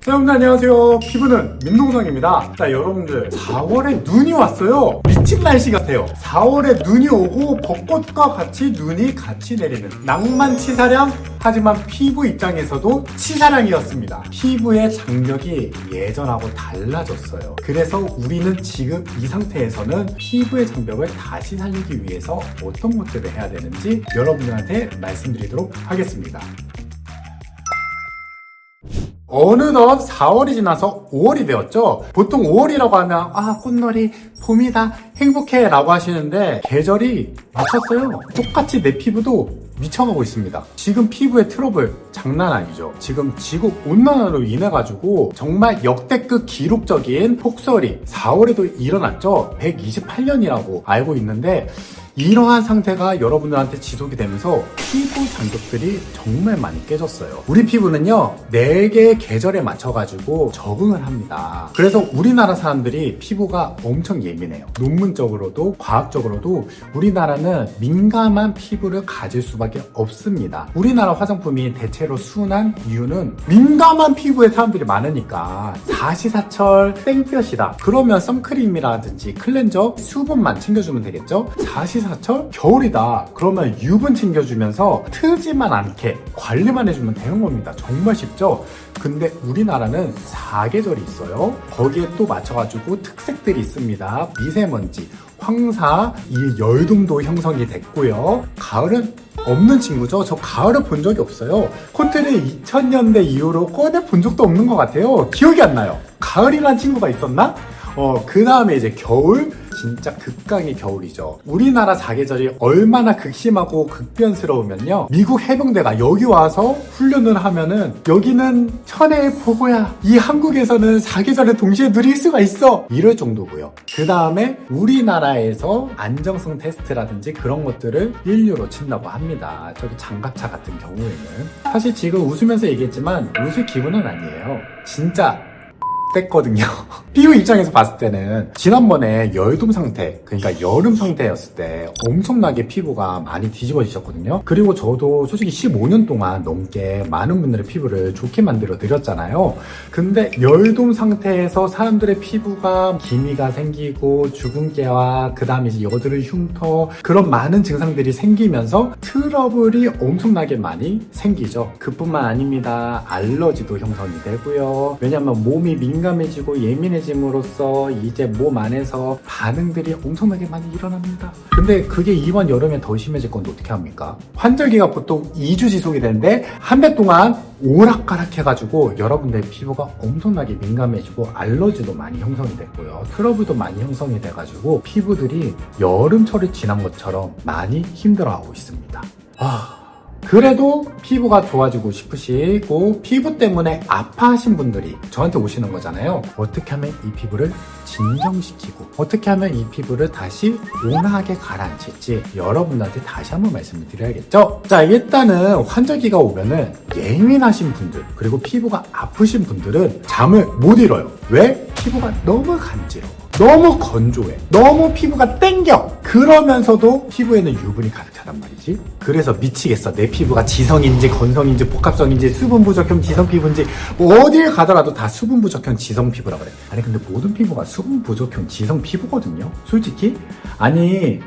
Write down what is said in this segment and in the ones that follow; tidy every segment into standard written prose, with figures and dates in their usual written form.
자, 여러분들 안녕하세요. 피부는 민동성입니다. 자, 여러분들 4월에 눈이 왔어요. 미친 날씨 같아요. 4월에 눈이 오고 벚꽃과 같이 눈이 같이 내리는 낭만 치사량, 하지만 피부 입장에서도 치사량이었습니다. 피부의 장벽이 예전하고 달라졌어요. 그래서 우리는 지금 이 상태에서는 피부의 장벽을 다시 살리기 위해서 어떤 것들을 해야 되는지 여러분들한테 말씀드리도록 하겠습니다. 어느덧 4월이 지나서 5월이 되었죠. 보통 5월이라고 하면 꽃놀이 봄이다 행복해 라고 하시는데 계절이 미쳤어요. 똑같이 내 피부도 미쳐가고 있습니다. 지금 피부의 트러블 장난 아니죠. 지금 지구 온난화로 인해 가지고 정말 역대급 기록적인 폭설이 4월에도 일어났죠. 128년이라고 알고 있는데 이러한 상태가 여러분들한테 지속이 되면서 피부 장벽들이 정말 많이 깨졌어요. 우리 피부는요 4개의 계절에 맞춰가지고 적응을 합니다. 그래서 우리나라 사람들이 피부가 엄청 예민해요. 논문적으로도 과학적으로도 우리나라는 민감한 피부를 가질 수밖에 없습니다. 우리나라 화장품이 대체로 순한 이유는 민감한 피부에 사람들이 많으니까 사시사철 땡볕이다 그러면 선크림이라든지 클렌저 수분만 챙겨주면 되겠죠. 사시사철 겨울이다 그러면 유분 챙겨주면서 트지만 않게 관리만 해주면 되는 겁니다. 정말 쉽죠. 근데 우리나라는 4계절이 있어요. 거기에 또 맞춰가지고 특색들이 있습니다. 미세먼지, 황사, 이 열돔도 형성이 됐고요. 가을은 없는 친구죠. 저 가을을 본 적이 없어요. 코트를 2000년대 이후로 꺼내 본 적도 없는 것 같아요. 기억이 안 나요. 가을이란 친구가 있었나? 그 다음에 이제 겨울, 진짜 극강의 겨울이죠. 우리나라 4계절이 얼마나 극심하고 극변스러우면요. 미국 해병대가 여기 와서 훈련을 하면은 여기는 천혜의 보고야. 이 한국에서는 4계절을 동시에 누릴 수가 있어. 이럴 정도고요. 그 다음에 우리나라에서 안정성 테스트라든지 그런 것들을 인류로 친다고 합니다. 저기 장갑차 같은 경우에는. 사실 지금 웃으면서 얘기했지만 웃을 기분은 아니에요. 진짜 뗐거든요. 피부 입장에서 봤을 때는 지난번에 열돔 상태, 그러니까 여름 상태였을 때 엄청나게 피부가 많이 뒤집어지셨거든요. 그리고 저도 솔직히 15년 동안 넘게 많은 분들의 피부를 좋게 만들어 드렸잖아요. 근데 열돔 상태에서 사람들의 피부가 기미가 생기고 주근깨와 그 다음에 이제 여드름 흉터 그런 많은 증상들이 생기면서 트러블이 엄청나게 많이 생기죠. 그뿐만 아닙니다. 알러지도 형성이 되고요. 왜냐면 몸이 민감해지고 예민해짐으로써 이제 몸 안에서 반응들이 엄청나게 많이 일어납니다. 근데 그게 이번 여름에 더 심해질 건데 어떻게 합니까? 환절기가 보통 2주 지속이 되는데 한 달 동안 오락가락 해가지고 여러분들의 피부가 엄청나게 민감해지고 알러지도 많이 형성이 됐고요. 트러블도 많이 형성이 돼가지고 피부들이 여름철이 지난 것처럼 많이 힘들어하고 있습니다. 그래도 피부가 좋아지고 싶으시고 피부 때문에 아파하신 분들이 저한테 오시는 거잖아요. 어떻게 하면 이 피부를 진정시키고 어떻게 하면 이 피부를 다시 온화하게 가라앉힐지 여러분들한테 다시 한번 말씀을 드려야겠죠. 자, 일단은 환절기가 오면은 예민하신 분들 그리고 피부가 아프신 분들은 잠을 못 이뤄요. 왜? 피부가 너무 간지러워. 너무 건조해. 너무 피부가 땡겨. 그러면서도 피부에는 유분이 가득 차단 말이지. 그래서 미치겠어. 내 피부가 지성인지 건성인지 복합성인지 수분 부족형 지성 피부인지 어딜 가더라도 다 수분 부족형 지성 피부라 그래. 아니 근데 모든 피부가 수분 부족형 지성 피부거든요. 솔직히. 아니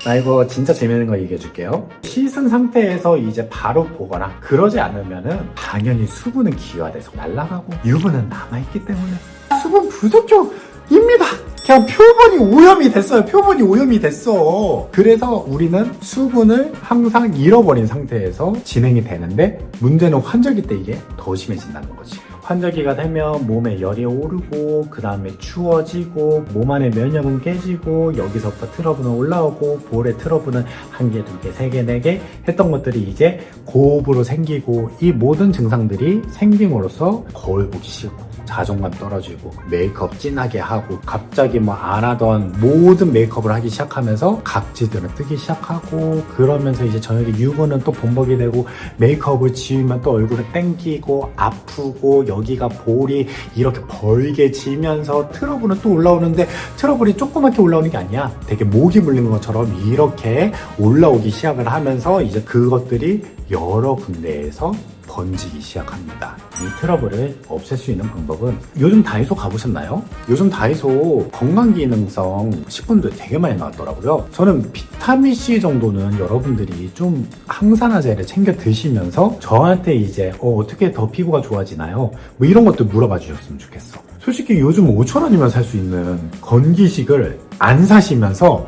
나 이거 진짜 재밌는 거 얘기해 줄게요. 씻은 상태에서 이제 바로 보거나 그러지 않으면은 당연히 수분은 기화돼서 날아가고 유분은 남아있기 때문에 수분 부족형입니다. 그냥 표본이 오염이 됐어요. 표본이 오염이 됐어. 그래서 우리는 수분을 항상 잃어버린 상태에서 진행이 되는데 문제는 환절기 때 이게 더 심해진다는 거지. 환절기가 되면 몸에 열이 오르고 그 다음에 추워지고 몸 안에 면역은 깨지고 여기서부터 트러블은 올라오고 볼의 트러블은 1개, 2개, 3개, 4개 했던 것들이 이제 고흡으로 생기고 이 모든 증상들이 생김으로써 거울 보기 싫고 자존감 떨어지고 메이크업 진하게 하고 갑자기 뭐 안 하던 모든 메이크업을 하기 시작하면서 각질들은 뜨기 시작하고 그러면서 이제 저녁에 유분은 또 범벅이 되고 메이크업을 지우면 또 얼굴에 땡기고 아프고 여기가 볼이 이렇게 벌게 지면서 트러블은 또 올라오는데 트러블이 조그맣게 올라오는 게 아니야. 되게 모기 물린 것처럼 이렇게 올라오기 시작을 하면서 이제 그것들이 여러 군데에서 번지기 시작합니다. 이 트러블을 없앨 수 있는 방법은 요즘 다이소 가보셨나요? 요즘 다이소 건강기능성 식품들 되게 많이 나왔더라고요. 저는 비타민C 정도는 여러분들이 좀 항산화제를 챙겨 드시면서 저한테 이제 어떻게 더 피부가 좋아지나요? 뭐 이런 것들 물어봐 주셨으면 좋겠어. 솔직히 요즘 5,000원이면 살 수 있는 건기식을 안 사시면서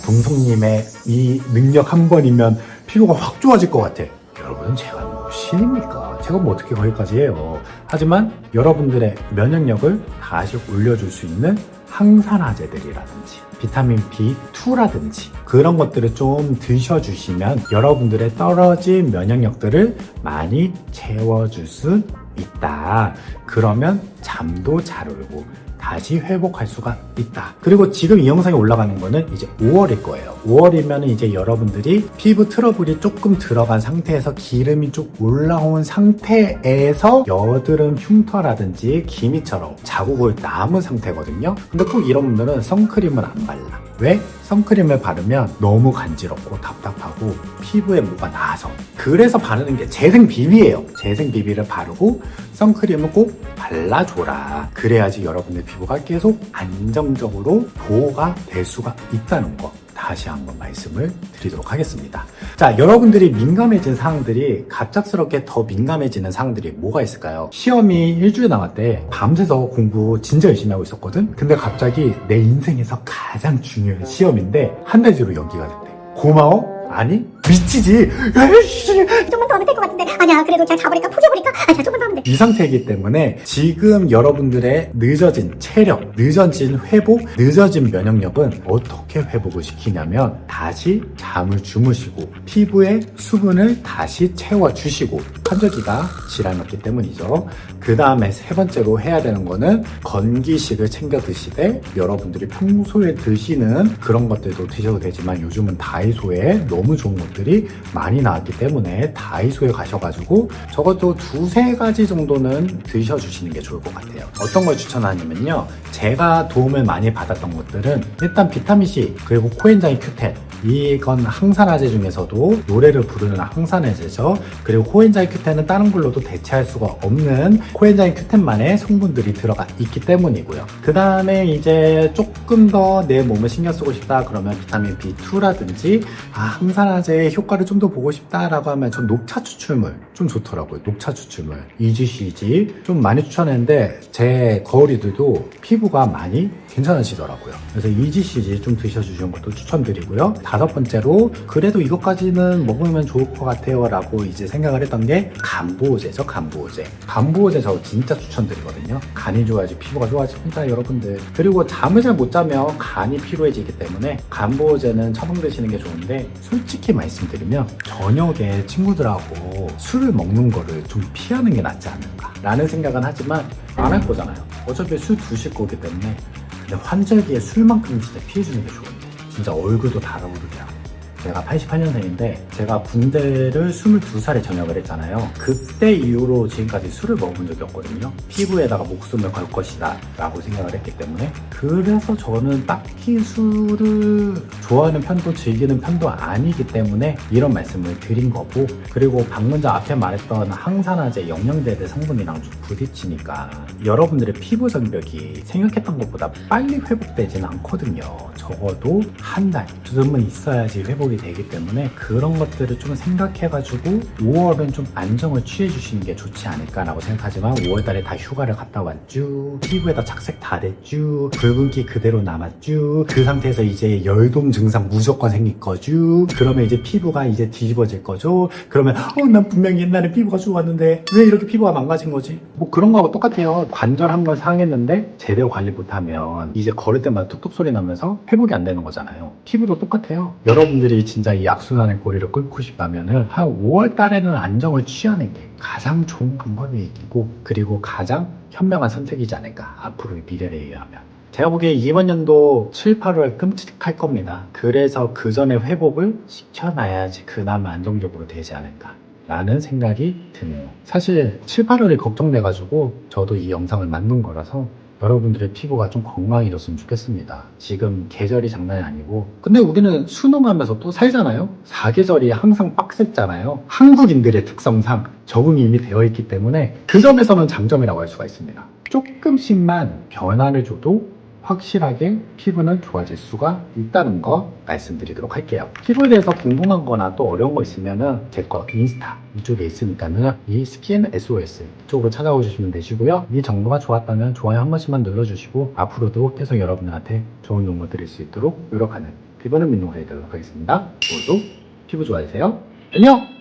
동성님의 이 능력 한 번이면 피부가 확 좋아질 것 같아. 여러분, 제가 뭐 신입니까? 제가 뭐 어떻게 거기까지 해요. 하지만 여러분들의 면역력을 다시 올려줄 수 있는 항산화제들이라든지 비타민 B2라든지 그런 것들을 좀 드셔주시면 여러분들의 떨어진 면역력들을 많이 채워줄 수 있다. 그러면 잠도 잘 오고 다시 회복할 수가 있다. 그리고 지금 이 영상이 올라가는 거는 이제 5월일 거예요. 5월이면 이제 여러분들이 피부 트러블이 조금 들어간 상태에서 기름이 좀 올라온 상태에서 여드름 흉터라든지 기미처럼 자국을 남은 상태거든요. 근데 꼭 이런 분들은 선크림을 안 발라. 왜? 선크림을 바르면 너무 간지럽고 답답하고 피부에 뭐가 나서. 그래서 바르는 게 재생 비비예요. 재생 비비를 바르고 선크림을 꼭 발라줘라. 그래야지 여러분의 피부가 계속 안정적으로 보호가 될 수가 있다는 거 다시 한번 말씀을 드리도록 하겠습니다. 자, 여러분들이 민감해진 사항들이 갑작스럽게 더 민감해지는 사항들이 뭐가 있을까요? 시험이 일주일 남았대. 밤새서 공부 진짜 열심히 하고 있었거든? 근데 갑자기 내 인생에서 가장 중요한 시험인데 한 달 뒤로 연기가 됐대. 고마워? 아니? 미치지? 에이씨! 조금만 더 하면 될 것 같은데 아니야 그래도 그냥 자버릴까 포기해버릴까 아니야 조금만 더 하면 돼. 이 상태이기 때문에 지금 여러분들의 늦어진 체력, 늦어진 회복, 늦어진 면역력은 어떻게 회복을 시키냐면 다시 잠을 주무시고 피부에 수분을 다시 채워주시고 환절기가 질환이었기 때문이죠. 그 다음에 세 번째로 해야 되는 거는 건기식을 챙겨 드시되 여러분들이 평소에 드시는 그런 것들도 드셔도 되지만 요즘은 다이소에 너무 좋은 것들이 많이 나왔기 때문에 다이소에 가셔가지고 적어도 두세 가지 정도는 드셔주시는 게 좋을 것 같아요. 어떤 걸 추천하냐면요, 제가 도움을 많이 받았던 것들은 일단 비타민C 그리고 코엔자임 Q10, 이건 항산화제 중에서도 노래를 부르는 항산화제죠. 그리고 코엔자임 Q10은 다른 걸로도 대체할 수가 없는 코엔자임 Q10만의 성분들이 들어가 있기 때문이고요. 그 다음에 이제 조금 더 내 몸을 신경 쓰고 싶다 그러면 비타민 B2라든지 항산화제의 효과를 좀 더 보고 싶다라고 하면 전 녹차 추출물 좀 좋더라고요. 녹차 추출물 EGCG 좀 많이 추천했는데 제 거울이들도 피부가 많이 괜찮으시더라고요. 그래서 EGCG 좀 드셔주시는 것도 추천드리고요. 다섯 번째로 그래도 이것까지는 먹으면 좋을 것 같아요 라고 이제 생각을 했던 게 간보호제죠. 간보호제 저 진짜 추천드리거든요. 간이 좋아야지 피부가 좋아집니다 여러분들. 그리고 잠을 잘 못 자면 간이 피로해지기 때문에 간보호제는 처방 드시는 게 좋은데 솔직히 말씀드리면 저녁에 친구들하고 술을 먹는 거를 좀 피하는 게 낫지 않을까 라는 생각은 하지만 안 할 거잖아요. 어차피 술 드실 거기 때문에. 근데 환절기에 술만큼 진짜 피해주는 게 좋은데 진짜 얼굴도 달아오르게 하고. 제가 88년생인데 제가 군대를 22살에 전역을 했잖아요. 그때 이후로 지금까지 술을 먹어본 적이 없거든요. 피부에다가 목숨을 걸 것이다 라고 생각을 했기 때문에. 그래서 저는 딱히 술을 좋아하는 편도 즐기는 편도 아니기 때문에 이런 말씀을 드린 거고, 그리고 방금 전 앞에 말했던 항산화제 영양제들 성분이랑 좀 부딪히니까 여러분들의 피부 장벽이 생각했던 것보다 빨리 회복되지는 않거든요. 적어도 한 달 정도는 있어야지 회복이 되기 때문에 그런 것들을 좀 생각해가지고 5월은 좀 안정을 취해주시는 게 좋지 않을까라고 생각하지만 5월달에 다 휴가를 갔다 왔쥬, 피부에다 착색 다 됐쥬, 붉은기 그대로 남았쥬, 그 상태에서 이제 열돔 증상 무조건 생길 거쥬. 그러면 이제 피부가 이제 뒤집어질 거죠. 그러면 난 분명히 옛날에 피부가 좋았는데 왜 이렇게 피부가 망가진 거지? 뭐 그런 거하고 똑같아요. 관절 한 번 상했는데 제대로 관리 못하면 이제 걸을 때마다 툭툭 소리 나면서 회복이 안 되는 거잖아요. 피부도 똑같아요. 여러분들이 진짜 이 악순환의 고리를 끊고 싶다면은 한 5월 달에는 안정을 취하는 게 가장 좋은 방법이고, 그리고 가장 현명한 선택이지 않을까 앞으로의 미래를 위하면. 제가 보기에 이번 연도 7, 8월 끔찍할 겁니다. 그래서 그 전에 회복을 시켜놔야지 그나마 안정적으로 되지 않을까 라는 생각이 드네요. 사실 7, 8월이 걱정돼가지고 저도 이 영상을 만든 거라서 여러분들의 피부가 좀 건강해졌으면 좋겠습니다. 지금 계절이 장난이 아니고, 근데 우리는 수능하면서 또 살잖아요. 사계절이 항상 빡셌잖아요. 한국인들의 특성상 적응이 이미 되어 있기 때문에 그 점에서는 장점이라고 할 수가 있습니다. 조금씩만 변화를 줘도 확실하게 피부는 좋아질 수가 있다는 거 말씀드리도록 할게요. 피부에 대해서 궁금한 거나 또 어려운 거 있으면은 제 거 인스타 이쪽에 있으니까는 이 스킨 SOS 이쪽으로 찾아오 주시면 되시고요. 이 정보가 좋았다면 좋아요 한 번씩만 눌러주시고 앞으로도 계속 여러분들한테 좋은 정보 드릴 수 있도록 노력하는 피부는 민노가 되도록 하겠습니다. 모두 피부 좋아지세요. 안녕!